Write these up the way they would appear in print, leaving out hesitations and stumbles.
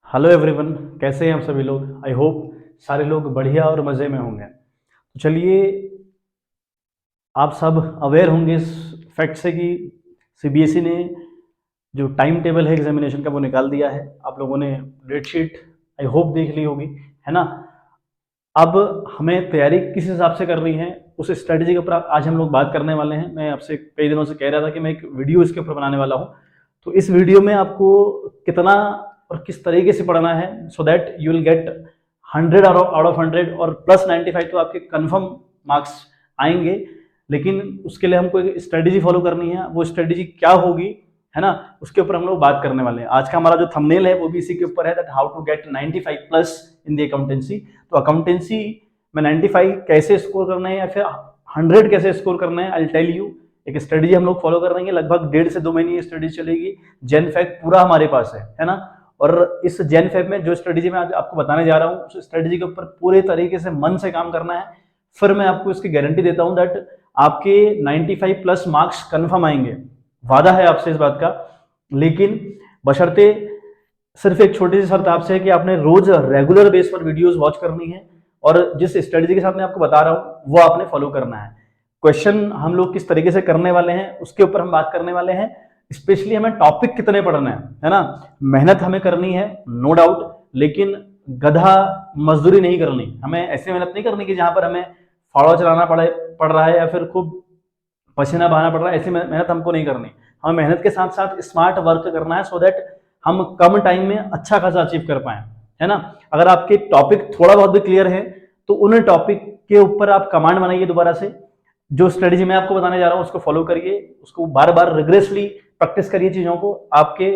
Hello everyone, कैसे हैं आप सभी लोग। आई होप सारे लोग बढ़िया और मज़े में होंगे। तो चलिए, आप सब अवेयर होंगे इस फैक्ट से कि सीबीएसई ने जो टाइम टेबल है एग्जामिनेशन का वो निकाल दिया है। आप लोगों ने डेट शीट आई होप देख ली होगी, है ना। अब हमें तैयारी किस हिसाब से करनी है, उस स्ट्रेटजी के ऊपर आज हम लोग बात करने वाले हैं। मैं आपसे कई दिनों से कह रहा था कि मैं एक वीडियो इसके ऊपर बनाने वाला हूँ। तो इस वीडियो में आपको कितना और किस तरीके से पढ़ना है so that you will get 100 out of 100 और प्लस 95 तो आपके कन्फर्म मार्क्स आएंगे। लेकिन उसके लिए हमको एक स्ट्रेटजी फॉलो करनी है। वो स्ट्रेटजी क्या होगी, है ना, उसके ऊपर हम लोग बात करने वाले हैं। आज का हमारा जो थंबनेल है वो भी इसी के ऊपर है, that how to get 95 plus in the accountancy. तो अकाउंटेंसी में 95 कैसे स्कोर करना है या फिर 100 कैसे स्कोर करना है, आई टेल यू। एक स्ट्रेटजी हम लोग फॉलो कर रहे हैं, लगभग 1.5 से 2 महीने ये स्ट्रेटजी चलेगी। जेन फैक्ट पूरा हमारे पास है ना। और इस जेन फैक्ट में जो स्ट्रेटजी मैं आज आपको बताने जा रहा हूँ, उस स्ट्रेटजी के ऊपर पूरे तरीके से मन से काम करना है। फिर मैं आपको इसकी गारंटी देता हूँ दैट आपके 95 प्लस मार्क्स कन्फर्म आएंगे। वादा है आपसे इस बात का। लेकिन बशर्ते सिर्फ एक छोटी सी शर्त आपसे है कि आपने रोज रेगुलर बेस पर वीडियोस वॉच करनी है और जिस स्ट्रेटजी के साथ मैं आपको बता रहा हूं वो आपने फॉलो करना है। क्वेश्चन हम लोग किस तरीके से करने वाले हैं उसके ऊपर हम बात करने वाले हैं। स्पेशली हमें टॉपिक कितने पढ़ना है ना। मेहनत हमें करनी है, नो डाउट, लेकिन गधा मजदूरी नहीं करनी। हमें ऐसी मेहनत नहीं करनी कि जहां पर हमें फावड़ा चलाना पड़ रहा है या फिर खूब पसीना बहाना पड़ रहा है। ऐसी मेहनत हमको नहीं करनी। हमें मेहनत के साथ साथ स्मार्ट वर्क करना है सो दैट हम कम टाइम में अच्छा खासा अचीव कर पाए, है ना। अगर आपके टॉपिक थोड़ा बहुत भी क्लियर है तो उन टॉपिक के ऊपर आप कमांड बनाइए दोबारा से। जो स्ट्रेटजी मैं आपको बताने जा रहा हूं उसको फॉलो करिए, उसको बार बार रिग्रेसली प्रैक्टिस करिए चीजों को। आपके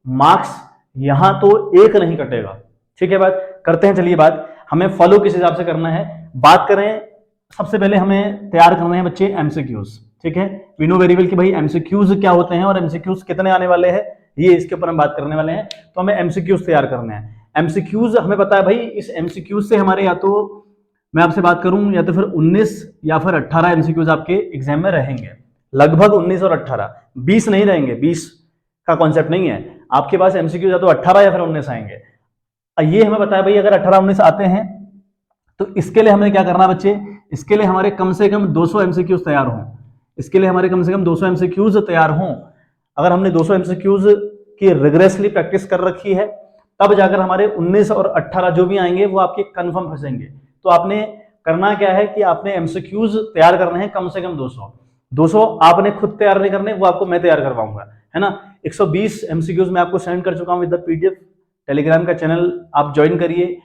मार्क्स यहां तो एक नहीं कटेगा। ठीक है, बात करते हैं। चलिए, बात हमें फॉलो किस हिसाब से करना है बात करें। सबसे पहले हमें तैयार करने हैं बच्चे एमसीक्यूज। ठीक है, वी नो वेरी वेल कि भाई एमसीक्यूज क्या होते हैं और एमसीक्यूज कितने आने वाले हैं, ये इसके ऊपर हम बात करने वाले हैं। तो हमें एमसीक्यूज तैयार करने हैं। एमसीक्यूज हमें पता है भाई, इस एमसीक्यूज से हमारे या तो मैं आपसे बात करूं या तो फिर 19 या फिर 18 एमसीक्यूज आपके एग्जाम में रहेंगे। लगभग 19 और 18, 20 नहीं रहेंगे। 20 का कॉन्सेप्ट नहीं है आपके पास। एमसीक्यूज या तो 18 या फिर 19 आएंगे। ये हमें बताया भाई, अगर 18-19 आते हैं तो इसके लिए हमें क्या करना है बच्चे। इसके लिए हमारे कम से कम 200 एमसीक्यूज तैयार हों। इसके लिए हमारे कम से कम 200 एमसीक्यूज तैयार हों। अगर हमने 200 एमसीक्यूज की रिग्रेसली प्रैक्टिस कर रखी है तब जाकर हमारे 19 और 18 जो भी आएंगे वो आपके कंफर्म फंसेंगे। तो आपने करना क्या है कि आपने एमसीक्यूज तैयार करने हैं कम से कम 200 आपने खुद तैयार नहीं करने, वो आपको मैं तैयार करवाऊंगा, है ना। 120 एमसीक्यूज मैं आपको सेंड कर चुका हूं विद द पीडीएफ। टेलीग्राम का चैनल आप ज्वाइन करिए।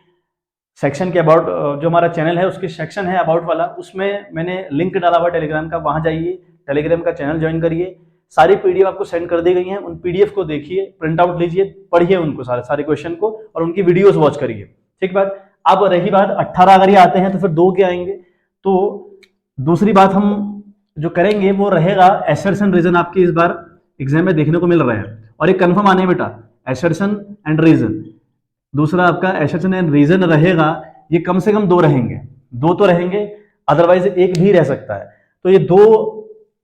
सेक्शन के अबाउट, जो हमारा चैनल है उसके सेक्शन है अबाउट वाला, उसमें मैंने लिंक डाला हुआ टेलीग्राम का, वहां जाइए, टेलीग्राम का चैनल ज्वाइन करिए। सारी पीडीएफ आपको सेंड कर दी गई हैं। उन पीडीएफ को देखिए, प्रिंट आउट लीजिए, पढ़िए उनको सारे क्वेश्चन को और उनकी वीडियोस वॉच करिए। ठीक बात। अब रही बात 18 अगर ये आते हैं तो फिर 2 के आएंगे। तो दूसरी बात हम जो करेंगे वो रहेगा एसर्शन रीजन। आपकी इस बार एग्जाम में देखने को मिल रहा है और एक कंफर्म आने बेटा, एसर्शन एंड रीजन। दूसरा आपका एसर्शन एंड रीजन रहेगा। ये कम से कम 2 रहेंगे, 2 तो रहेंगे, अदरवाइज एक भी रह सकता है। तो ये 2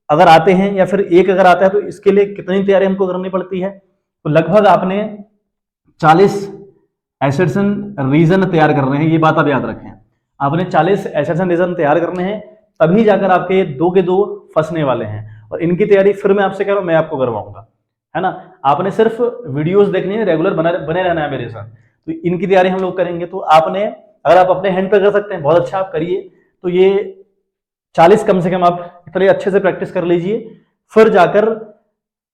अगर आते हैं या फिर 1 अगर आता है तो इसके लिए कितनी तैयारी हमको करनी पड़ती है। तो लगभग आपने 40 एसर्शन रीजन तैयार करने हैं, ये बात आप याद रखें। आपने 40 एसर्शन रीजन तैयार करने हैं, तभी जाकर आपके 2 के 2 फंसने वाले हैं। और इनकी तैयारी फिर मैं आपसे कह रहा हूं, मैं आपको करवाऊंगा, है ना। आपने सिर्फ वीडियोस देखनी है, रेगुलर बने रहना है मेरे साथ। तो इनकी तैयारी हम लोग करेंगे। तो आपने, अगर आप अपने हैंड पे कर सकते हैं बहुत अच्छा, आप करिए। तो ये 40 कम से कम आप इतने अच्छे से प्रैक्टिस कर लीजिए, फिर जाकर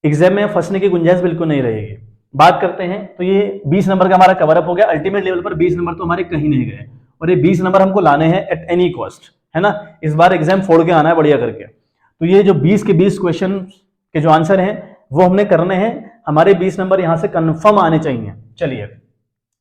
एग्जाम में फंसने की गुंजाइश बिल्कुल नहीं रहेगी। बात करते हैं तो ये 20 नंबर का हमारा कवर अप हो गया। अल्टीमेट लेवल पर 20 नंबर तो हमारे कहीं नहीं गए और ये 20 नंबर हमको लाने हैं एट एनी कॉस्ट, है ना। इस बार एग्जाम फोड़ के आना है बढ़िया करके। तो ये जो 20 के 20 क्वेश्चन के जो आंसर हैं वो हमने करने हैं। हमारे 20 नंबर यहां से कंफर्म आने चाहिए। चलिए,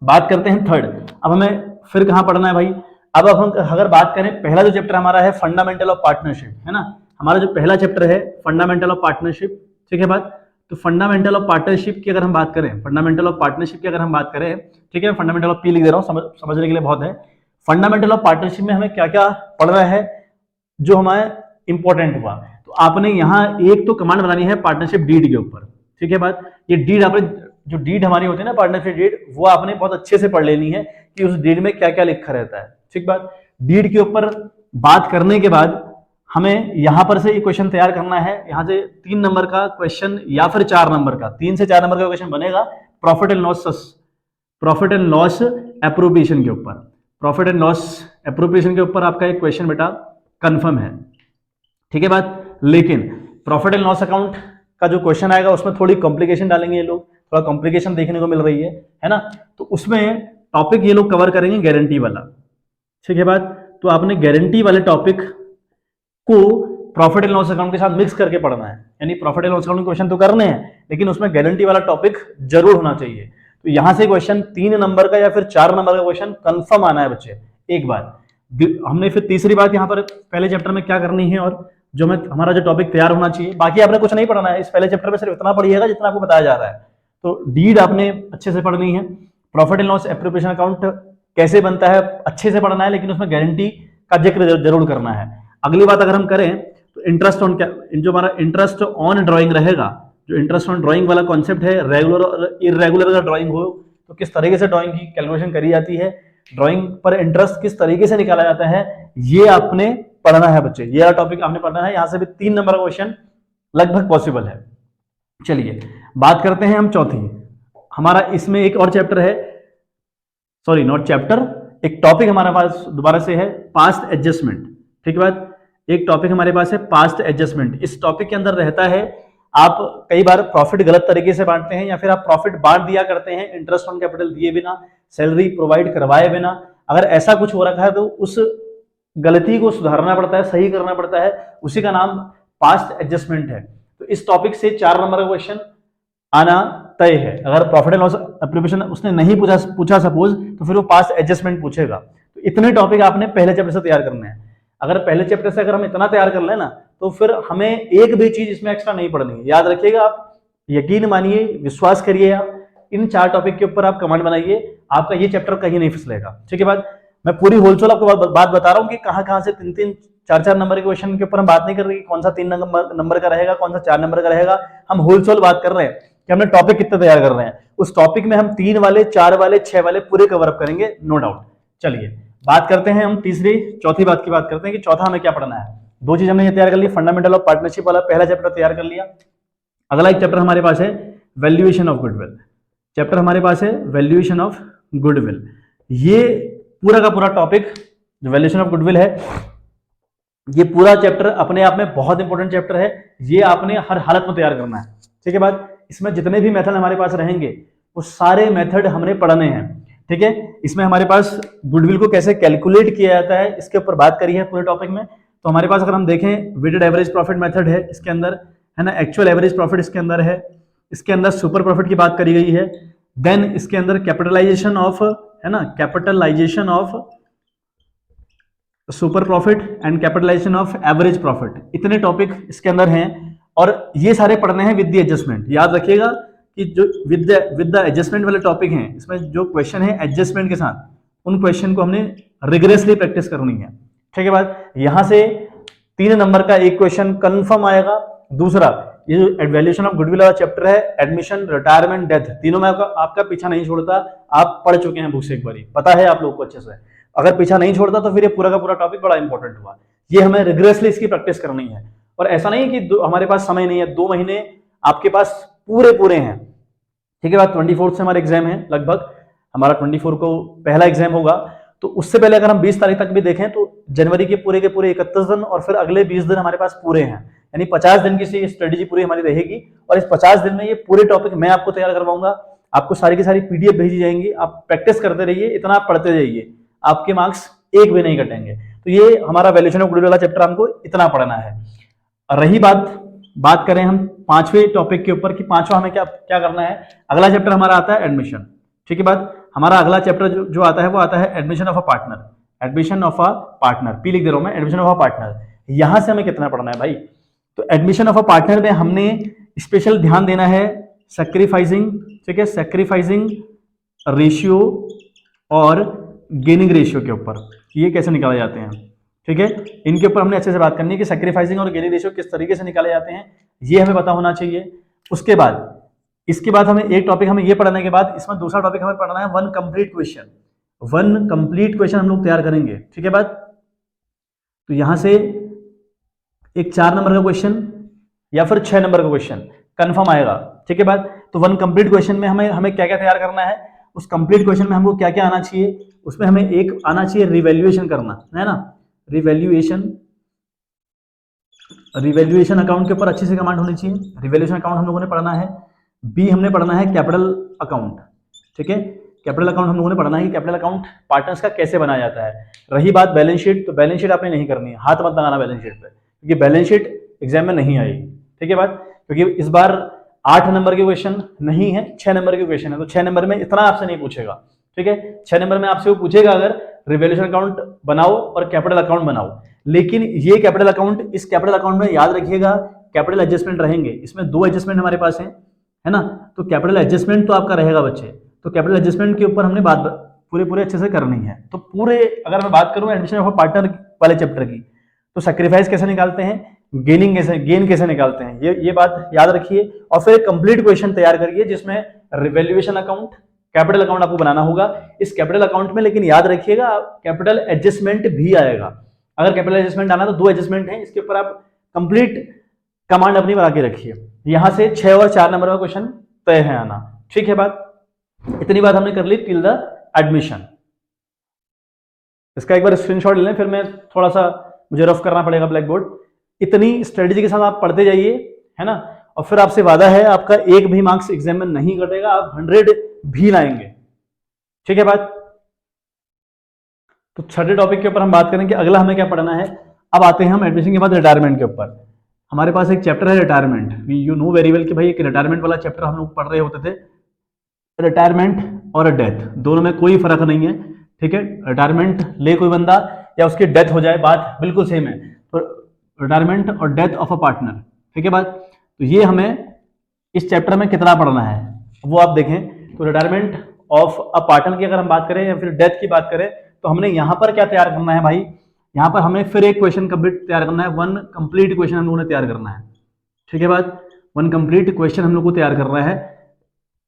बात करते हैं थर्ड। अब हमें फिर कहां पढ़ना है भाई। अब हम अगर बात करें, पहला जो चैप्टर हमारा है फंडामेंटल ऑफ पार्टनरशिप, है ना। हमारा जो पहला चैप्टर है फंडामेंटल ऑफ पार्टनरशिप। ठीक है बात। तो फंडामेंटल ऑफ पार्टनरशिप की अगर हम बात करें, फंडामेंटल ऑफ पार्टनरशिप की अगर हम बात करें, ठीक है, फंडामेंटल ऑफ पी लिख दे रहा हूं, समझने के लिए बहुत है। फंडामेंटल ऑफ पार्टनरशिप में हमें क्या क्या पढ़ना है जो हमारे इंपॉर्टेंट हुआ। तो आपने यहाँ एक तो कमांड बनानी है पार्टनरशिप डीड के ऊपर। ठीक है बात। ये डीड आपने जो डीड हमारी होती है ना पार्टनरशिप डीड, वो आपने बहुत अच्छे से पढ़ लेनी है कि उस डीड में क्या क्या लिखा रहता है। ठीक बात। डीड के ऊपर बात करने के बाद हमें यहां पर से ये क्वेश्चन तैयार करना है। यहां से 3 नंबर का क्वेश्चन या फिर 4 नंबर का, 3 से 4 नंबर का क्वेश्चन बनेगा प्रॉफिट एंड लॉस एप्रोप्रिएशन के ऊपर। प्रॉफिट एंड लॉस एप्रोप्रिएशन के ऊपर आपका एक क्वेश्चन बेटा कंफर्म है। ठीक है बात। लेकिन प्रॉफिट एंड लॉस अकाउंट का जो क्वेश्चन आएगा उसमें थोड़ी कॉम्प्लिकेशन डालेंगे ये लोग, थोड़ा कॉम्प्लिकेशन देखने को मिल रही है ना। तो उसमें टॉपिक ये लोग कवर करेंगे गारंटी वाला। ठीक है बात। तो आपने गारंटी वाले टॉपिक को प्रॉफिट एंड लॉस अकाउंट के साथ मिक्स करके पढ़ना है। यानी प्रॉफिट एंड लॉस अकाउंट के क्वेश्चन तो करने हैं, लेकिन उसमें गारंटी वाला टॉपिक जरूर होना चाहिए। तो यहां से क्वेश्चन 3 नंबर का या फिर 4 नंबर का क्वेश्चन कंफर्म आना है बच्चे। एक बार हमने फिर तीसरी बात यहाँ पर पहले चैप्टर में क्या करनी है, और जो मैं हमारा जो टॉपिक तैयार होना चाहिए, बाकी आपने कुछ नहीं पढ़ना है। इस पहले चैप्टर में सिर्फ इतना पढ़िएगा जितना आपको बताया जा रहा है। तो डीड आपने अच्छे से पढ़नी है, profit and loss appropriation account कैसे बनता है अच्छे से पढ़ना है, लेकिन उसमें गारंटी का जिक्र जरूर करना है। अगली बात अगर हम करें तो इंटरेस्ट ऑन, जो हमारा इंटरेस्ट ऑन ड्राइंग रहेगा, जो इंटरेस्ट ऑन ड्राइंग वाला कॉन्सेप्ट है, रेगुलर और इरेगुलर अगर ड्राइंग हो तो किस तरीके से ड्राइंग की कैलकुलेशन करी जाती है, ड्राइंग पर इंटरेस्ट किस तरीके से निकाला जाता है, ये आपने पढ़ना है बच्चे। ये टॉपिक आपने पढ़ना है। यहां से भी 3 नंबर का क्वेश्चन लगभग पॉसिबल है। चलिए बात करते हैं हम चौथी। हमारा इसमें एक और चैप्टर है, सॉरी नॉट चैप्टर, एक टॉपिक हमारे पास दोबारा से है पास्ट एडजस्टमेंट। ठीक है बात। एक टॉपिक हमारे पास है पास्ट एडजस्टमेंट। इस टॉपिक के अंदर रहता है, आप कई बार प्रॉफिट गलत तरीके से बांटते हैं, या फिर आप प्रॉफिट बांट दिया करते हैं इंटरेस्ट ऑन कैपिटल दिए बिना, सैलरी प्रोवाइड करवाए बिना। अगर ऐसा कुछ हो रखा है तो उस गलती को सुधारना पड़ता है, सही करना पड़ता है, उसी का नाम पास्ट एडजस्टमेंट है। तो इस टॉपिक से 4 नंबर का क्वेश्चन आना तय है। अगर प्रॉफिट एंड लॉस एप्रोप्रिएशन उसने नहीं पूछा सपोज, तो फिर वो पास्ट एडजस्टमेंट पूछेगा। तो इतने टॉपिक आपने पहले चैप्टर से तैयार करने हैं। अगर पहले चैप्टर से अगर हम इतना तैयार कर लेना, तो फिर हमें एक भी चीज इसमें एक्स्ट्रा नहीं पढ़नी है। याद रखिएगा, आप यकीन मानिए, विश्वास करिए, आप इन 4 टॉपिक के ऊपर आप कमेंट बनाइए, आपका ये चैप्टर कहीं नहीं फिसलेगा। ठीक है बात। मैं पूरी होलसेल आपको बात बता रहा हूँ कि कहाँ से 3-3, 4-4 नंबर के क्वेश्चन के ऊपर हम बात नहीं कर रहे कि कौन सा 3 नंबर का रहेगा, कौन सा 4 नंबर का रहेगा। हम होलसेल बात कर रहे हैं कि हमने टॉपिक कितने तैयार कर रहे हैं। उस टॉपिक में हम 3 वाले, 4 वाले, 6 वाले पूरे कवर अप करेंगे, नो डाउट। चलिए बात करते हैं हम चौथी बात की बात करते हैं कि चौथा हमें क्या पढ़ना है। 2 चीज हमने ये तैयार कर ली, फंडामेंटल ऑफ पार्टनरशिप वाला पहला चैप्टर तैयार कर लिया। अगला एक चैप्टर हमारे पास है वैल्यूएशन ऑफ गुडविल। चैप्टर हमारे पास है वैल्यूएशन ऑफ गुडविल। ये पूरा का पूरा टॉपिक जो वैल्यूएशन ऑफ गुडविल है, ये पूरा चैप्टर अपने आप में बहुत इंपॉर्टेंट चैप्टर है। ये आपने हर हालत में तैयार करना है। ठीक है बात। इसमें जितने भी मेथड हमारे पास रहेंगे वो सारे मेथड हमने पढ़ने हैं। ठीक है। इसमें हमारे पास गुडविल को कैसे कैलकुलेट किया जाता है इसके ऊपर बात करी है पूरे टॉपिक में। तो हमारे पास अगर हम देखें, वेटेड एवरेज प्रॉफिट मेथड है इसके अंदर, है ना, एक्चुअल एवरेज प्रॉफिट इसके अंदर है, इसके अंदर सुपर प्रॉफिट की बात करी गई है, देन इसके अंदर कैपिटलाइजेशन ऑफ, है ना, capitalization of super profit and capitalization of average profit. इतने टॉपिक इसके अंदर हैं और ये सारे पढ़ने हैं विद द एडजस्टमेंट। याद रखिएगा कि जो विद द एडजस्टमेंट वाले टॉपिक हैं, इसमें जो क्वेश्चन है एडजस्टमेंट के साथ, उन क्वेश्चन को हमने रिग्रेसली प्रैक्टिस करनी है। ठीक है बात। यहां से 3 नंबर का एक क्वेश्चन कंफर्म आएगा। दूसरा, ये जो वैल्यूएशन ऑफ गुडविल वाला चैप्टर है, एडमिशन, रिटायरमेंट, डेथ, तीनों में आपका पीछा नहीं छोड़ता। आप पढ़ चुके हैं बुक से एक बार, पता है आप लोग को अच्छे से। अगर पीछा नहीं छोड़ता तो फिर ये पूरा का पूरा टॉपिक बड़ा इंपॉर्टेंट हुआ। ये हमें रिग्रेसली इसकी प्रैक्टिस करनी है। और ऐसा नहीं कि हमारे पास समय नहीं है, 2 महीने आपके पास पूरे हैं। ठीक है बात। 24 से हमारे एग्जाम है, लगभग हमारा 24 को पहला एग्जाम होगा। तो उससे पहले अगर हम 20 तारीख तक भी देखें तो जनवरी के पूरे 31 दिन और फिर अगले 20 दिन हमारे पास पूरे हैं। यानी 50 दिन की स्ट्रेटेजी पूरी हमारी रहेगी। और इस 50 दिन में ये पूरे टॉपिक मैं आपको तैयार करवाऊंगा। आपको सारी की सारी पीडीएफ भेजी जाएंगी। आप प्रैक्टिस करते रहिए, इतना आप पढ़ते जाइए, आपके मार्क्स एक भी नहीं कटेंगे। तो ये हमारा वैल्यूएशन ऑफ गुडविल वाला चैप्टर हमको इतना पढ़ना है। रही बात करें हम 5वें टॉपिक के ऊपर कि 5वां हमें क्या करना है। अगला चैप्टर हमारा आता है एडमिशन। ठीक है बात। हमारा अगला चैप्टर जो आता है वो आता है admission of a partner. Admission of a partner, P लिख दे रहा हूं मैं, एडमिशन ऑफ अ पार्टनर। यहां से हमें कितना पढ़ना है भाई। तो एडमिशन ऑफ अ पार्टनर में हमने स्पेशल ध्यान देना है सैक्रिफाइसिंग, ठीक है, सैक्रिफाइसिंग रेशियो और गेनिंग रेशियो के ऊपर, ये कैसे निकाले जाते हैं। ठीक है, इनके ऊपर हमने अच्छे से बात करनी है कि सैक्रिफाइसिंग और गेनिंग रेशियो किस तरीके से निकाले जाते हैं, ये हमें पता होना चाहिए। उसके बाद इसके बाद हमें एक टॉपिक हमें ये पढ़ने के बाद इसमें दूसरा टॉपिक हमें पढ़ना है one complete question. One complete question हम लोग तैयार करेंगे, ठीक है बात। तो यहां से एक 4 नंबर का क्वेश्चन या फिर 6 नंबर का क्वेश्चन कंफर्म आएगा, ठीक है बात। तो वन कंप्लीट क्वेश्चन में हमें हमें क्या क्या तैयार करना है, उस कंप्लीट क्वेश्चन में हमको क्या क्या आना चाहिए, उसमें हमें एक आना चाहिए रिवैल्यूएशन करना, है ना। रिवैल्यूएशन अकाउंट के ऊपर अच्छे से कमांड होनी चाहिए। रिवैल्यूएशन अकाउंट हम लोगों ने पढ़ना है। बी हमने पढ़ना है कैपिटल अकाउंट, ठीक है। कैपिटल अकाउंट हम लोगों ने पढ़ना है कि कैपिटल अकाउंट पार्टनर्स का कैसे बनाया जाता है। रही बात बैलेंस शीट, तो बैलेंस शीट आपने नहीं करनी है, हाथ मत लगाना बैलेंस शीट पे, क्योंकि बैलेंस शीट एग्जाम में नहीं आएगी, ठीक है बात। क्योंकि इस बार 8 नंबर के क्वेश्चन नहीं है, 6 नंबर के क्वेश्चन है, तो 6 नंबर में इतना आपसे नहीं पूछेगा, ठीक है। 6 नंबर में आपसे वो पूछेगा अगर रिवैल्यूएशन अकाउंट बनाओ और कैपिटल अकाउंट बनाओ। लेकिन ये कैपिटल अकाउंट, इस कैपिटल अकाउंट में याद रखिएगा कैपिटल एडजस्टमेंट रहेंगे। इसमें 2 एडजस्टमेंट हमारे पास है ना। तो कैपिटल एडजस्टमेंट तो आपका रहेगा बच्चे। तो कैपिटल एडजस्टमेंट के ऊपर हमने बात पूरे अच्छे से करनी है। तो पूरे अगर मैं बात करूं एडमिशन ऑफ पार्टनर वाले चैप्टर की, तो सैक्रिफाइस कैसे निकालते हैं, गेन कैसे निकालते हैं, ये बात याद रखिए। और फिर कंप्लीट क्वेश्चन तैयार करिए जिसमें रिवैल्यूएशन अकाउंट, कैपिटल अकाउंट आपको बनाना होगा। इस कैपिटल अकाउंट में लेकिन याद रखिएगा कैपिटल एडजस्टमेंट भी आएगा। अगर कैपिटल एडजस्टमेंट आना तो 2 एडजस्टमेंट है, इसके ऊपर आप कंप्लीट कमांड अपनी बना के रखिए। यहां से 6 और 4 नंबर का क्वेश्चन तय है आना, ठीक है बात। इतनी बात हमने कर ली टिल द एडमिशन। इसका एक बार स्क्रीनशॉट ले लें, फिर मैं थोड़ा सा मुझे रफ करना पड़ेगा ब्लैक बोर्ड। इतनी स्ट्रेटेजी के साथ आप पढ़ते जाइए, है ना। और फिर आपसे वादा है आपका एक भी मार्क्स एग्जाम में नहीं घटेगा, आप 100 भी लाएंगे, ठीक है बात। तो छठे टॉपिक के ऊपर हम बात करें कि अगला हमें क्या पढ़ना है। अब आते हैं हम एडमिशन के बाद रिटायरमेंट के ऊपर। हमारे पास एक चैप्टर है retirement. You know very well कि भाई एक रिटायरमेंट वाला चैप्टर हम लोग पढ़ रहे होते थे। रिटायरमेंट और डेथ दोनों में कोई फर्क नहीं है, ठीक है। रिटायरमेंट ले कोई बंदा या उसकी डेथ हो जाए, बात बिल्कुल सेम है। तो रिटायरमेंट और डेथ ऑफ अ पार्टनर, ठीक है बात। तो ये हमें इस चैप्टर में कितना पढ़ना है वो आप देखें। तो रिटायरमेंट ऑफ अ पार्टनर की अगर हम बात करें या फिर डेथ की बात करें, तो हमने यहां पर क्या तैयार करना है भाई, यहां पर हमें फिर एक क्वेश्चन कंप्लीट तैयार करना है। वन कंप्लीट क्वेश्चन हम लोगों ने तैयार करना है, ठीक है बात। वन कंप्लीट क्वेश्चन हम लोग को तैयार करना है।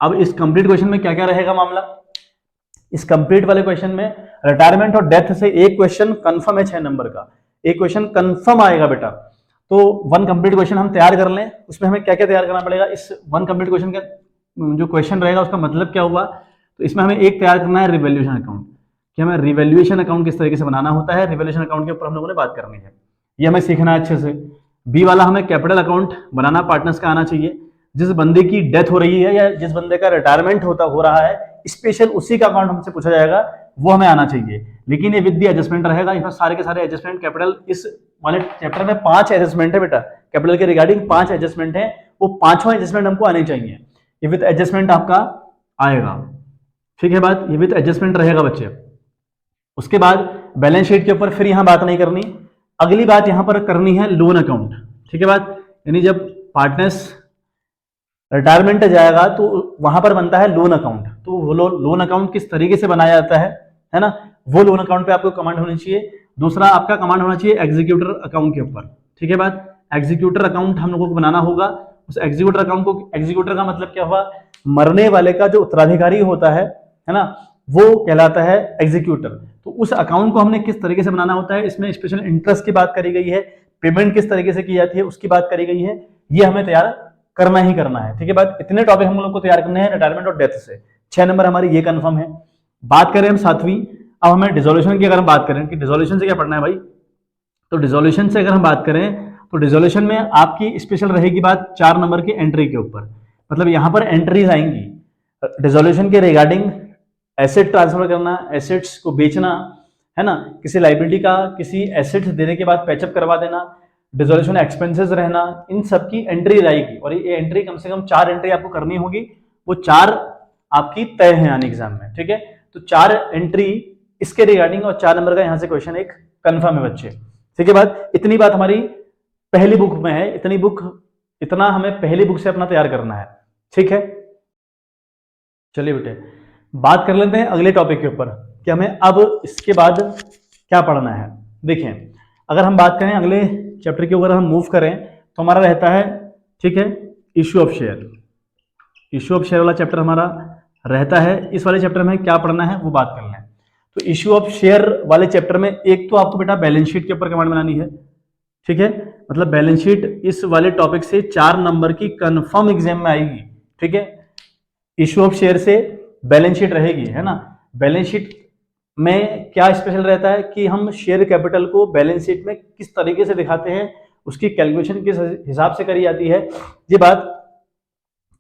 अब इस कंप्लीट क्वेश्चन में क्या क्या रहेगा मामला, इस कंप्लीट वाले क्वेश्चन में रिटायरमेंट और डेथ से एक क्वेश्चन कंफर्म है 6 नंबर का, एक क्वेश्चन कंफर्म आएगा बेटा। तो वन कंप्लीट क्वेश्चन हम तैयार कर लें। उसमें हमें क्या क्या तैयार करना पड़ेगा, इस वन कंप्लीट क्वेश्चन का जो क्वेश्चन रहेगा उसका मतलब क्या हुआ। तो इसमें हमें एक तैयार करना है रिवैल्यूएशन अकाउंट, कि हमें रिवैल्यूएशन अकाउंट किस तरीके से बनाना होता है। रिवैल्यूएशन अकाउंट के ऊपर हम लोगों ने बात करनी है, ये हमें सीखना है अच्छे से। बी वाला हमें कैपिटल अकाउंट बनाना पार्टनर्स का आना चाहिए। जिस बंदे की डेथ हो रही है या जिस बंदे का रिटायरमेंट हो रहा है, स्पेशल उसी का अकाउंट हमसे पूछा जाएगा, वो हमें आना चाहिए। लेकिन ये विद द एडजस्टमेंट रहेगा। इसमें सारे के सारे एडजस्टमेंट कैपिटल, इस वाले चैप्टर में 5 एडजस्टमेंट है बेटा, कैपिटल के रिगार्डिंग 5 एडजस्टमेंट है, वो 5वां एडजस्टमेंट हमको आने चाहिए। ये विद एडजस्टमेंट आपका आएगा, ठीक है बात। ये विद एडजस्टमेंट रहेगा बच्चे। उसके बाद बैलेंस शीट के ऊपर फिर यहां बात नहीं करनी। अगली बात यहां पर करनी है लोन अकाउंट, ठीक है बात। यानी जब पार्टनर्स रिटायरमेंट जाएगा तो वहां पर बनता है लोन अकाउंट। तो वो लोन अकाउंट किस तरीके से बनाया जाता है ना, वो लोन अकाउंट पे आपको कमांड होनी चाहिए। दूसरा आपका कमांड होना चाहिए एग्जीक्यूटर अकाउंट के ऊपर, ठीक है बात। एग्जीक्यूटर अकाउंट हम लोगों को बनाना होगा। उस एग्जीक्यूटर अकाउंट को, एग्जीक्यूटर का मतलब क्या हुआ, मरने वाले का जो उत्तराधिकारी होता है ना, वो कहलाता है एग्जीक्यूटर। तो उस अकाउंट को हमने किस तरीके से बनाना होता है, इसमें स्पेशल इंटरेस्ट की बात करी गई है, पेमेंट किस तरीके से की जाती है उसकी बात करी गई है। ये हमें तैयार करना ही करना है, ठीक है बात। इतने टॉपिक हम लोग को तैयार करने हैं रिटायरमेंट और डेथ से। 6 नंबर हमारी ये कंफर्म है। बात करें हम 7वीं। अब हमें डिसोल्यूशन की अगर हम बात करें कि डिसोल्यूशन से क्या पढ़ना है भाई, तो डिसोल्यूशन से अगर हम बात करें तो डिसोल्यूशन में आपकी स्पेशल रहेगी बात 4 नंबर की एंट्री के ऊपर। मतलब यहां पर एंट्रीज आएंगी डिसोल्यूशन के रिगार्डिंग। एसेट ट्रांसफर करना, एसेट्स को बेचना, है ना, किसी लाइबिलिटी का किसी एसेट देने के बाद पैचअप करवा देना, डिसोल्यूशन एक्सपेंसेस रहना, इन सब की एंट्री आएगी। और ये एंट्री कम से कम 4 एंट्री आपको करनी होगी, वो 4 आपकी तय है आने एग्जाम में, ठीक है। तो 4 एंट्री इसके रिगार्डिंग और 4 नंबर का यहां से क्वेश्चन एक कंफर्म है बच्चे, ठीक है बात। इतनी बात हमारी पहली बुक में है, इतना हमें पहली बुक से अपना तैयार करना है, ठीक है। चलिए बेटे बात कर लेते हैं अगले टॉपिक के ऊपर कि हमें अब इसके बाद क्या पढ़ना है। देखिए अगर हम बात करें अगले चैप्टर के ऊपर हम मूव करें तो हमारा रहता है, ठीक है, issue of share. Issue of share वाला चैप्टर हमारा रहता है। इस वाले चैप्टर में क्या पढ़ना है वो बात कर लें। तो इशू ऑफ शेयर वाले चैप्टर में एक तो आपको बेटा बैलेंस शीट के ऊपर कमांड बनानी है, ठीक है, मतलब बैलेंस शीट इस वाले टॉपिक से 4 नंबर की कंफर्म एग्जाम में आएगी, ठीक है। इशू ऑफ शेयर से बैलेंस शीट रहेगी, है ना। बैलेंस शीट में क्या स्पेशल रहता है कि हम शेयर कैपिटल को बैलेंस शीट में किस तरीके से दिखाते हैं, उसकी कैलकुलेशन किस हिसाब से करी जाती है, ये बात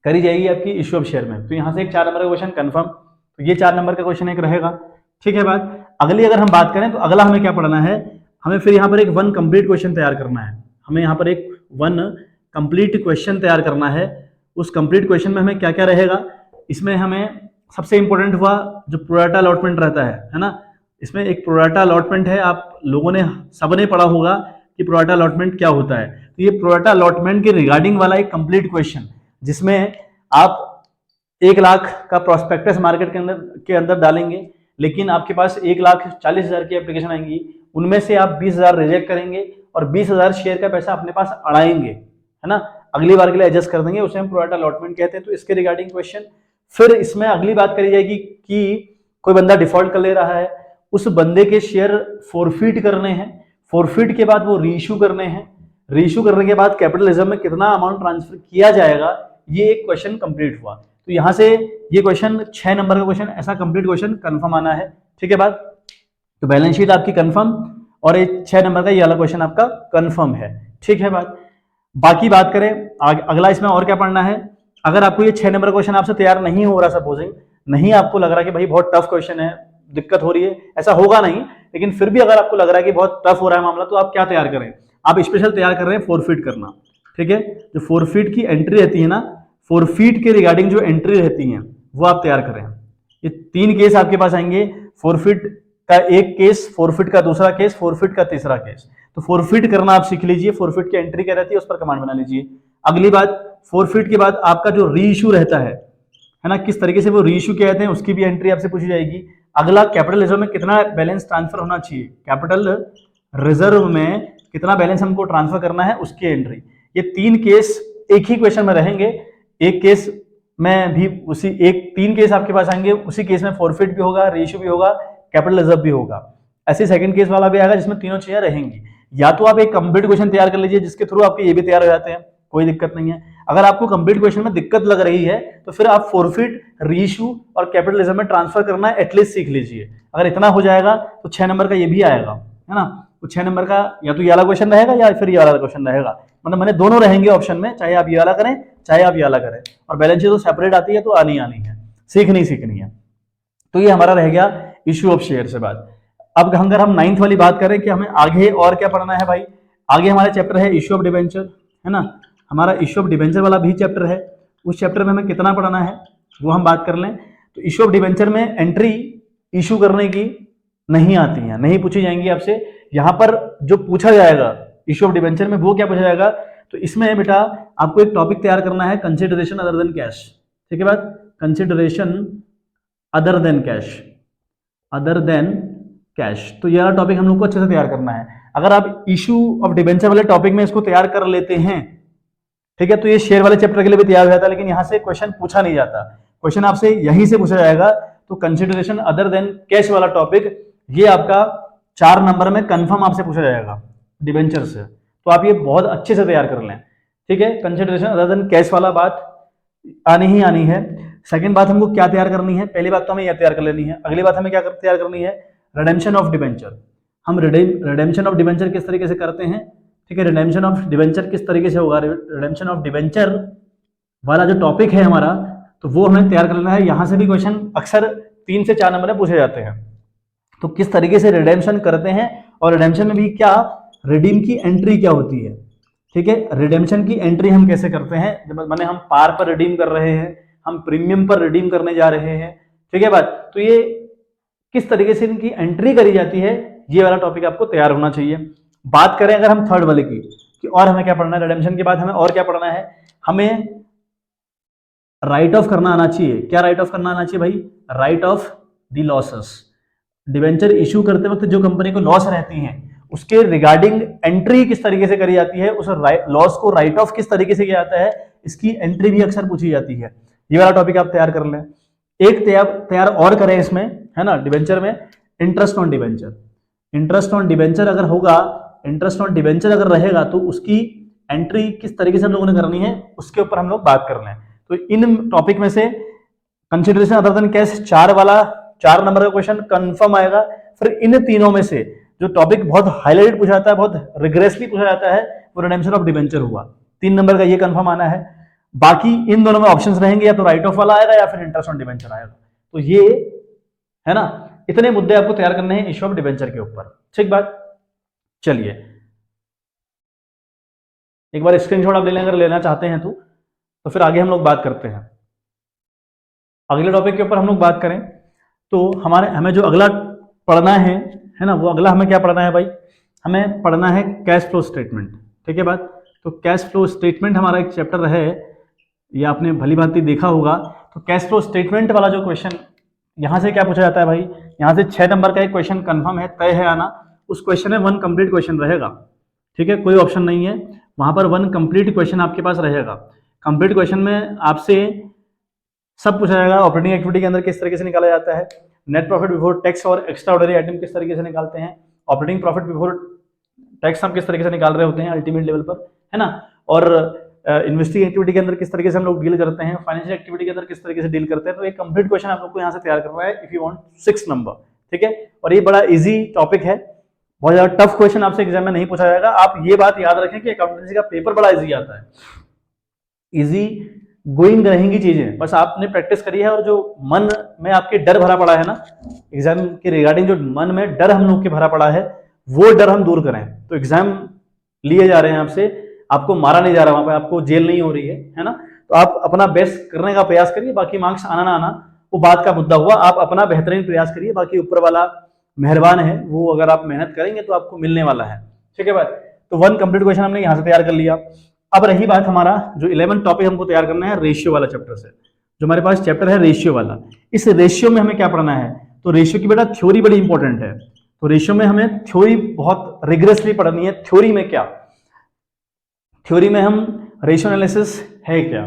करी जाएगी आपकी इशू ऑफ शेयर में। तो यहाँ से एक 4 नंबर का क्वेश्चन कंफर्म, तो ये 4 नंबर का क्वेश्चन एक रहेगा, ठीक है। बात अगली अगर हम बात करें तो अगला हमें क्या पढ़ना है, हमें फिर यहाँ पर एक 1 कंप्लीट क्वेश्चन तैयार करना है। हमें यहाँ पर एक 1 कंप्लीट क्वेश्चन तैयार करना है। उस कंप्लीट क्वेश्चन में हमें क्या क्या रहेगा, इसमें हमें सबसे इंपॉर्टेंट हुआ जो प्रोराटा अलॉटमेंट रहता है ना। इसमें एक प्रोराटा अलॉटमेंट है, आप लोगों ने सबने पढ़ा होगा कि प्रोराटा अलॉटमेंट क्या होता है। तो ये प्रोराटा अलॉटमेंट के रिगार्डिंग वाला एक कंप्लीट क्वेश्चन, जिसमें आप 1 लाख का प्रोस्पेक्टस मार्केट के अंदर डालेंगे, लेकिन आपके पास 1,40,000 की एप्लीकेशन आएंगी, उनमें से आप 20,000 रिजेक्ट करेंगे और 20,000 शेयर का पैसा अपने पास अड़ाएंगे, है ना। अगली बार के लिए एडजस्ट कर देंगे, उसे हम प्रोराटा अलॉटमेंट कहते हैं। तो इसके रिगार्डिंग क्वेश्चन, फिर इसमें अगली बात करी जाएगी कि कोई बंदा डिफॉल्ट कर ले रहा है, उस बंदे के शेयर फोरफीट करने हैं, फोरफीट के बाद वो रीइश्यू करने हैं, रीइश्यू करने के बाद कैपिटल रिजर्व में कितना अमाउंट ट्रांसफर किया जाएगा, ये एक क्वेश्चन कंप्लीट हुआ। तो यहां से ये क्वेश्चन 6 नंबर का क्वेश्चन, ऐसा कंप्लीट क्वेश्चन कंफर्म आना है, ठीक है बात। तो बैलेंस शीट आपकी कंफर्म और ये 6 नंबर का ये वाला क्वेश्चन आपका कंफर्म है, ठीक है बात। बाकी बात करें अगला इसमें और क्या पढ़ना है। अगर आपको ये 6 नंबर क्वेश्चन आपसे तैयार नहीं हो रहा, सपोजिंग नहीं आपको लग रहा कि भाई बहुत टफ क्वेश्चन है, दिक्कत हो रही है, ऐसा होगा नहीं, लेकिन फिर भी अगर आपको लग रहा है कि बहुत टफ हो रहा है मामला, तो आप क्या तैयार करें, आप स्पेशल तैयार कर रहे हैं फोरफीट करना, ठीक है। जो फोरफीट की एंट्री रहती है ना, फोरफीट के रिगार्डिंग जो एंट्री रहती है वो आप तैयार करें। ये 3 केस आपके पास आएंगे, फोरफीट का एक केस, फोरफीट का दूसरा केस, फोरफीट का तीसरा केस। तो फोरफीट करना आप सीख लीजिए, फोरफीट की एंट्री क्या रहती है उस पर कमांड बना लीजिए। अगली बात, फोरफीट के बाद आपका जो रीइश्यू रहता है ना, किस तरीके से वो रीइश्यू किया जाते हैं उसकी भी एंट्री आपसे पूछी जाएगी। अगला, कैपिटल रिजर्व में कितना बैलेंस ट्रांसफर होना चाहिए, कैपिटल रिजर्व में कितना बैलेंस हमको ट्रांसफर करना है उसकी एंट्री। ये 3 केस एक ही क्वेश्चन में रहेंगे, एक केस में भी उसी एक 3 केस आपके पास आएंगे, उसी केस में फोरफीट भी होगा, रीइश्यू भी होगा, कैपिटल रिजर्व भी होगा। ऐसे सेकंड केस वाला भी आएगा जिसमें तीनों चीजें रहेंगी। या तो आप एक कंप्लीट क्वेश्चन तैयार कर लीजिए जिसके थ्रू आपके ये भी तैयार हो जाते हैं, कोई दिक्कत नहीं है। अगर आपको कंप्लीट क्वेश्चन में दिक्कत लग रही है तो फिर आप फोरफीट, रीइश्यू और कैपिटल रिजर्व में ट्रांसफर करना एटलीस्ट सीख लीजिए। अगर इतना हो जाएगा तो 6 नंबर का ये भी आएगा, है ना। तो 6 नंबर का या तो ये वाला क्वेश्चन रहेगा या फिर ये वाला क्वेश्चन रहेगा, मतलब मैंने दोनों रहेंगे ऑप्शन में, चाहे आप ये वाला करें चाहे आप ये वाला करें। और बैलेंस शीट तो सेपरेट आती है, तो आनी है, सीखनी है। तो ये हमारा रह गया इश्यू ऑफ शेयर से बात। अब अगर हम 9th वाली बात करें कि हमें आगे और क्या पढ़ना है भाई, आगे हमारा चैप्टर है इश्यू ऑफ डिबेंचर, है ना। हमारा इश्यू ऑफ डिबेंचर वाला भी चैप्टर है, उस चैप्टर में हमें कितना पढ़ना है वो हम बात कर लें। तो इश्यू ऑफ डिबेंचर में एंट्री इश्यू करने की नहीं आती है, नहीं पूछी जाएंगी आपसे। यहाँ पर जो पूछा जाएगा इश्यू ऑफ डिबेंचर में वो क्या पूछा जाएगा, तो इसमें बेटा आपको एक टॉपिक तैयार करना है, कंसिडरेशन अदर देन कैश, ठीक है बात। Consideration other than cash, other than cash, तो ये वाला टॉपिक हम लोग को अच्छे से तैयार करना है। अगर आप इशू ऑफ डिबेंचर वाले टॉपिक में इसको तैयार कर लेते हैं, ठीक है, तो ये शेयर वाले चैप्टर के लिए भी तैयार हो जाता है, लेकिन यहां से क्वेश्चन पूछा नहीं जाता, क्वेश्चन आपसे यहीं से पूछा जाएगा। तो कंसिडरेशन अदर देन कैश वाला टॉपिक ये आपका 4 नंबर में कंफर्म आपसे पूछा जाएगा डिबेंचर से, तो आप ये बहुत अच्छे से तैयार कर लें, ठीक है। कंसिडरेशन अदर देन कैश वाला बात आनी है। सेकंड बात हमको क्या तैयार करनी है, पहली बात तो हमें यह तैयार कर लेनी है। अगली बात हमें क्या तैयार करनी है, रिडेम्पशन ऑफ डिबेंचर। हम रिडेम्पशन ऑफ डिबेंचर किस तरीके से करते हैं, ठीक है। रिडेम्पशन ऑफ डिबेंचर किस तरीके से होगा, रिडेम्पशन ऑफ डिबेंचर वाला जो टॉपिक है हमारा, तो वो हमें तैयार कर लेना है। यहां से भी क्वेश्चन अक्सर 3 से 4 नंबर में पूछे जाते हैं। तो किस तरीके से रिडेम्पशन करते हैं और रिडेम्पशन में भी क्या रिडीम की एंट्री क्या होती है, ठीक है। रिडेम्पशन की एंट्री हम कैसे करते हैं, जब मैंने हम पार पर रिडीम कर रहे हैं, हम प्रीमियम पर रिडीम करने जा रहे हैं, ठीक है बात। तो ये किस तरीके से इनकी एंट्री करी जाती है, ये वाला टॉपिक आपको तैयार होना चाहिए। बात करें अगर हम थर्ड वाले की कि और हमें क्या पढ़ना है, रिडेम्पशन के बाद हमें और क्या पढ़ना है, हमें राइट ऑफ करना आना चाहिए। क्या राइट ऑफ करना आना चाहिए भाई, right of the losses. Debenture issue करते वक्त जो कंपनी को लॉस रहती हैं उसके रिगार्डिंग एंट्री किस तरीके से करी जाती है, उस लॉस को राइट ऑफ किस तरीके से किया जाता है, इसकी एंट्री भी अक्सर पूछी जाती है। ये वाला टॉपिक आप तैयार कर लें। एक तैयार और करें इसमें, है ना, डिबेंचर में interest on debenture. Interest on debenture अगर होगा, इंटरेस्ट ऑन डिबेंचर अगर रहेगा तो उसकी एंट्री किस तरीके से हम लोगों ने करनी है उसके ऊपर हम लोग बात कर लें। तो इन टॉपिक में से कंसिडरेशन अदर देन कैश 4 वाला 4 नंबर का क्वेश्चन कंफर्म आएगा। फिर इन तीनों में से जो टॉपिक बहुत हाईलाइट पूछा जाता है, बहुत रिग्रेसली पूछा जाता है, वो रिडेम्पशन ऑफ डिबेंचर हुआ। 3 नंबर का ये कंफर्म आना है। बाकी इन दोनों में ऑप्शंस रहेंगे, या तो राइट ऑफ वाला आएगा या फिर इंटरेस्ट ऑन डिबेंचर आएगा। तो ये है ना, इतने मुद्दे आपको तैयार करने हैं इश्यू ऑफ डिबेंचर के ऊपर। ठीक बात, चलिए एक बार स्क्रीनशॉट आप ले लें अगर लेना चाहते हैं तो फिर आगे हम लोग बात करते हैं। अगले टॉपिक के ऊपर हम लोग बात करें तो हमें जो अगला पढ़ना है ना, वो अगला हमें क्या पढ़ना है भाई, हमें पढ़ना है कैश फ्लो स्टेटमेंट। ठीक है बात, तो कैश फ्लो स्टेटमेंट हमारा एक चैप्टर है, ये आपने भली भांति देखा होगा। तो कैश फ्लो स्टेटमेंट वाला जो क्वेश्चन यहाँ से क्या पूछा जाता है भाई, यहाँ से 6 नंबर का एक क्वेश्चन कंफर्म है, तय है आना। उस क्वेश्चन में 1 कंप्लीट क्वेश्चन रहेगा। ठीक है, कोई ऑप्शन नहीं है वहां पर, 1 कंप्लीट क्वेश्चन आपके पास रहेगा। कंप्लीट क्वेश्चन में आपसे सब पूछा जाएगा। ऑपरेटिंग एक्टिविटी के अंदर किस तरीके से निकाला जाता है, नेट प्रॉफिट बिफोर टैक्स और एक्स्ट्रा ऑर्डिनरी आइटम किस तरीके से निकालते हैं, ऑपरेटिंग प्रॉफिट बिफोर टैक्स हम किस तरीके से निकाल रहे होते हैं अल्टीमेट लेवल पर, है ना, और इन्वेस्टिंग एक्टिविटी के अंदर किस तरीके से हम लोग डील करते हैं, फाइनेंशियल एक्टिविटी के अंदर किस तरीके से डील करते हैं। तो एक कंप्लीट क्वेश्चन आप लोग को यहाँ से तैयार करना है इफ यू वांट 6 नंबर। ठीक है, और ये बड़ा इजी टॉपिक है, बहुत ज्यादा टफ क्वेश्चन आपसे एग्जाम में नहीं पूछा जाएगा। आप ये बात याद रखें कि अकाउंटेंसी का पेपर बड़ा इजी आता है, इजी गोइंग रहेंगी चीजें, बस आपने प्रैक्टिस करी है। और जो मन में आपके डर भरा पड़ा है ना एग्जाम के रिगार्डिंग, जो मन में डर हम लोग के भरा पड़ा है, वो डर हम दूर करें। तो एग्जाम लिए जा रहे हैं आपसे, आपको मारा नहीं जा रहा, वहां पे आपको जेल नहीं हो रही है ना। तो आप अपना बेस्ट करने का प्रयास करिए, बाकी मार्क्स आना ना आना वो बात का मुद्दा हुआ। आप अपना बेहतरीन प्रयास करिए, बाकी ऊपर वाला मेहरबान है, वो अगर आप मेहनत करेंगे तो आपको मिलने वाला है। ठीक है भाई, तो 1 कंप्लीट क्वेश्चन हमने यहाँ से तैयार कर लिया। अब रही बात हमारा जो 11 टॉपिक हमको तैयार करना है रेशियो वाला चैप्टर से, जो हमारे पास चैप्टर है रेशियो वाला। इस रेशियो में हमें क्या पढ़ना है, तो रेशियो की बेटा थ्योरी बड़ी इंपॉर्टेंट है। तो रेशियो में हमें थ्योरी बहुत रिग्रेसली पढ़नी है। थ्योरी में क्या, थ्योरी में हम रेशियो एनालिसिस है क्या,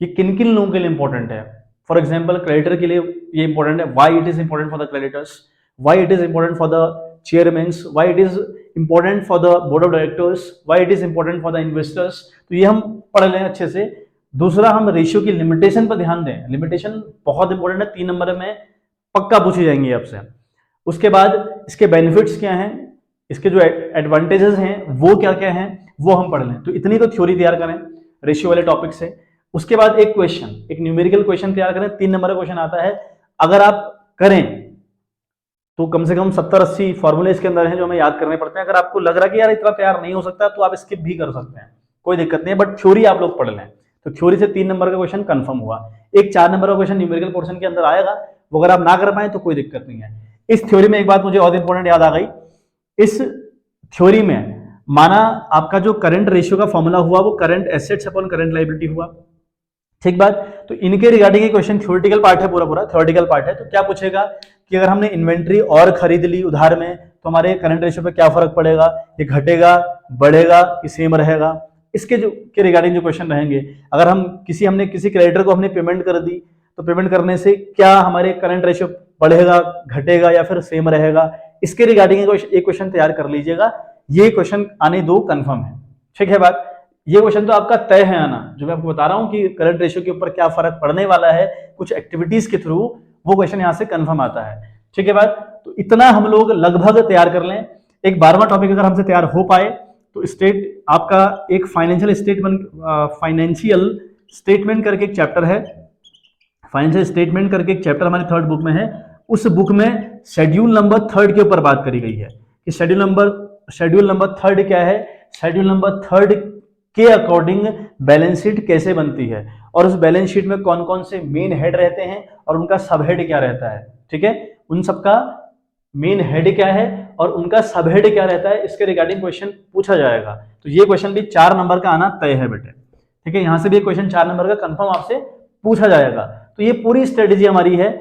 ये किन किन लोगों के लिए इंपॉर्टेंट है। फॉर एग्जाम्पल क्रेडिटर के लिए ये इंपॉर्टेंट है, why it is important for the creditors, why it is important for the chairman's, why it is important for the board of directors, why it is important for the investors. तो ये हम पढ़ लें अच्छे से। दूसरा, हम रेशियो की लिमिटेशन पर ध्यान दें, लिमिटेशन बहुत इंपॉर्टेंट है, 3 नंबर में पक्का पूछी जाएंगी आपसे। उसके बाद इसके बेनिफिट्स क्या हैं, इसके जो एडवांटेजेस हैं वो क्या क्या हैं, वो हम पढ़ लें। तो इतनी तो थ्योरी तैयार करें रेशियो वाले टॉपिक से। उसके बाद एक क्वेश्चन, एक न्यूमेरिकल क्वेश्चन तैयार करें, 3 नंबर का क्वेश्चन आता है। अगर आप करें तो कम से कम 70-80 फॉर्मूले इसके अंदर हैं जो हमें याद करने पड़ते हैं। अगर आपको लग रहा है कि यार इतना तैयार नहीं हो सकता तो आप स्किप भी कर सकते हैं, कोई दिक्कत नहीं है, बट थ्योरी आप लोग पढ़ लें। तो थ्योरी से 3 नंबर का क्वेश्चन कंफर्म हुआ। एक 4 नंबर का क्वेश्चन न्यूमेरिकल पोर्शन के अंदर आएगा, वो अगर आप ना कर पाए तो कोई दिक्कत नहीं है। इस थ्योरी में एक बात मुझे और इंपॉर्टेंट याद आ गई, इस थ्योरी में माना आपका जो करंट रेशियो का फॉर्मूला हुआ वो current assets upon current liability हुआ। ठीक बात, तो इनके रिगार्डिंग ये क्वेश्चन थ्योरेटिकल पार्ट है, पूरा थ्योरेटिकल पार्ट है। तो क्या पूछेगा कि अगर हमने इन्वेंट्री और खरीद ली उधार में तो हमारे करंट रेशियो पे क्या फर्क पड़ेगा, ये घटेगा, बढ़ेगा कि सेम रहेगा, इसके जो के रिगार्डिंग जो क्वेश्चन रहेंगे। अगर हमने किसी क्रेडिटर को हमने पेमेंट कर दी तो पेमेंट करने से क्या हमारे करंट रेशियो बढ़ेगा, घटेगा या फिर सेम रहेगा, इसके रिगार्डिंग एक क्वेश्चन तैयार कर लीजिएगा। ये क्वेश्चन आने दो, कंफर्म है। ठीक है बात, ये क्वेश्चन तो आपका तय है आना, जो मैं आपको बता रहा हूं कि करंट रेशियो के ऊपर क्या फर्क पड़ने वाला है कुछ एक्टिविटीज के थ्रू, वो क्वेश्चन यहां से कंफर्म आता है। ठीक है बात, तो इतना हम लोग लगभग तैयार कर लें। एक 12वां टॉपिक अगर हमसे तैयार हो पाए तो स्टेट आपका एक फाइनेंशियल स्टेटमेंट करके एक चैप्टर है, फाइनेंशियल स्टेटमेंट करके एक चैप्टर हमारी 3rd बुक में है। उस बुक में शेड्यूल नंबर 3 के ऊपर बात करी गई है कि शेड्यूल नंबर 3 क्या है, शेड्यूल नंबर 3 के अकॉर्डिंग बैलेंस शीट कैसे बनती है और उस बैलेंस शीट में कौन कौन से मेन हेड रहते हैं और उनका सब हेड क्या रहता है। ठीक है, उन सबका मेन हेड क्या है और उनका सब हेड क्या रहता है, इसके रिगार्डिंग क्वेश्चन पूछा जाएगा। तो ये क्वेश्चन भी 4 नंबर का आना तय है बेटे। ठीक है, यहां से भी क्वेश्चन 4 नंबर का कंफर्म आपसे पूछा जाएगा। तो ये पूरी स्ट्रेटेजी हमारी है।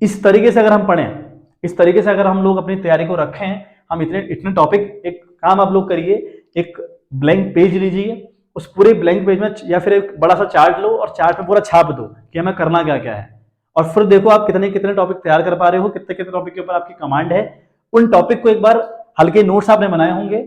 इस तरीके से अगर हम पढ़ें, इस तरीके से अगर हम लोग अपनी तैयारी को रखें, हम इतने टॉपिक, एक काम आप लोग करिए, एक ब्लैंक पेज लीजिए, उस पूरे ब्लैंक पेज में या फिर एक बड़ा सा चार्ट लो और चार्ट में पूरा छाप दो कि हमें करना क्या क्या है, और फिर देखो आप कितने कितने टॉपिक तैयार कर पा रहे हो, कितने कितने टॉपिक के ऊपर आपकी कमांड है। उन टॉपिक को एक बार, हल्के नोट्स आपने बनाए होंगे,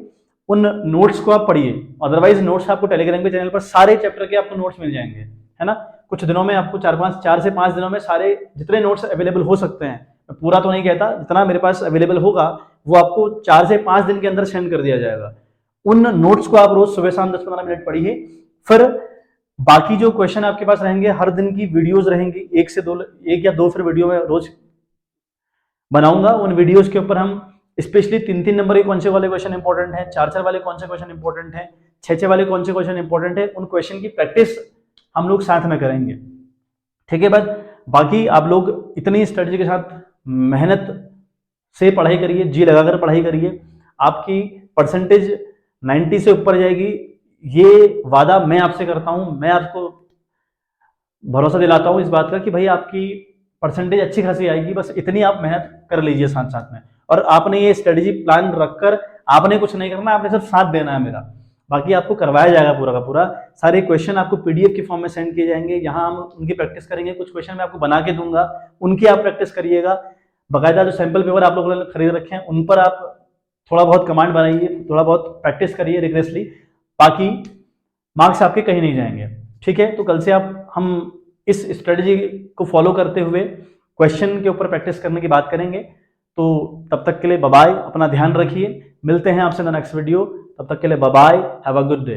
उन नोट्स को आप पढ़िए। अदरवाइज नोट्स आपको टेलीग्राम के चैनल पर सारे चैप्टर के आपको नोट्स मिल जाएंगे, है ना। कुछ दिनों में आपको 4 से 5 दिनों में सारे जितने नोट्स अवेलेबल हो सकते हैं, मैं पूरा तो नहीं कहता, जितना मेरे पास अवेलेबल होगा वो आपको 4 से 5 दिन के अंदर सेंड कर दिया जाएगा। उन नोट्स को आप रोज सुबह शाम 10-15 मिनट पढ़िए। फिर बाकी जो क्वेश्चन आपके पास रहेंगे, हर दिन की वीडियोस रहेंगी, 1 या 2 फिर वीडियो में रोज बनाऊंगा। उन वीडियोस के ऊपर हम स्पेशली 3-3 नंबर के कौन से वाले क्वेश्चन इंपॉर्टेंट है, 4-4 वाले कौन से क्वेश्चन इंपॉर्टेंट है, 6-6 वाले कौन से क्वेश्चन इंपॉर्टेंट है, उन क्वेश्चन की प्रैक्टिस हम लोग साथ में करेंगे। ठीक है, बस बाकी आप लोग इतनी स्ट्रेटजी के साथ मेहनत से पढ़ाई करिए, जी लगाकर पढ़ाई करिए, आपकी परसेंटेज 90 से ऊपर जाएगी, ये वादा मैं आपसे करता हूं। मैं आपको भरोसा दिलाता हूं इस बात का कि भाई आपकी परसेंटेज अच्छी खासी आएगी, बस इतनी आप मेहनत कर लीजिए साथ साथ में। और आपने ये स्ट्रेटेजी प्लान रखकर आपने कुछ नहीं करना, आपने सिर्फ साथ देना है मेरा, बाकी आपको करवाया जाएगा पूरा का पूरा। सारे क्वेश्चन आपको पीडीएफ के फॉर्म में सेंड किए जाएंगे, यहाँ हम उनकी प्रैक्टिस करेंगे। कुछ क्वेश्चन मैं आपको बना के दूंगा, उनकी आप प्रैक्टिस करिएगा। बाकायदा जो सैंपल पेपर आप लोगों ने खरीद रखे हैं उन पर आप थोड़ा बहुत कमांड बनाइए, थोड़ा बहुत प्रैक्टिस करिए रिग्रेसली, बाकी मार्क्स आपके कहीं नहीं जाएंगे। ठीक है, तो कल से हम इस स्ट्रेटजी को फॉलो करते हुए क्वेश्चन के ऊपर प्रैक्टिस करने की बात करेंगे। तो तब तक के लिए बाय बाय, अपना ध्यान रखिए, मिलते हैं आपसे इन द नेक्स्ट वीडियो। तब तक के लिए bye bye, have a good day.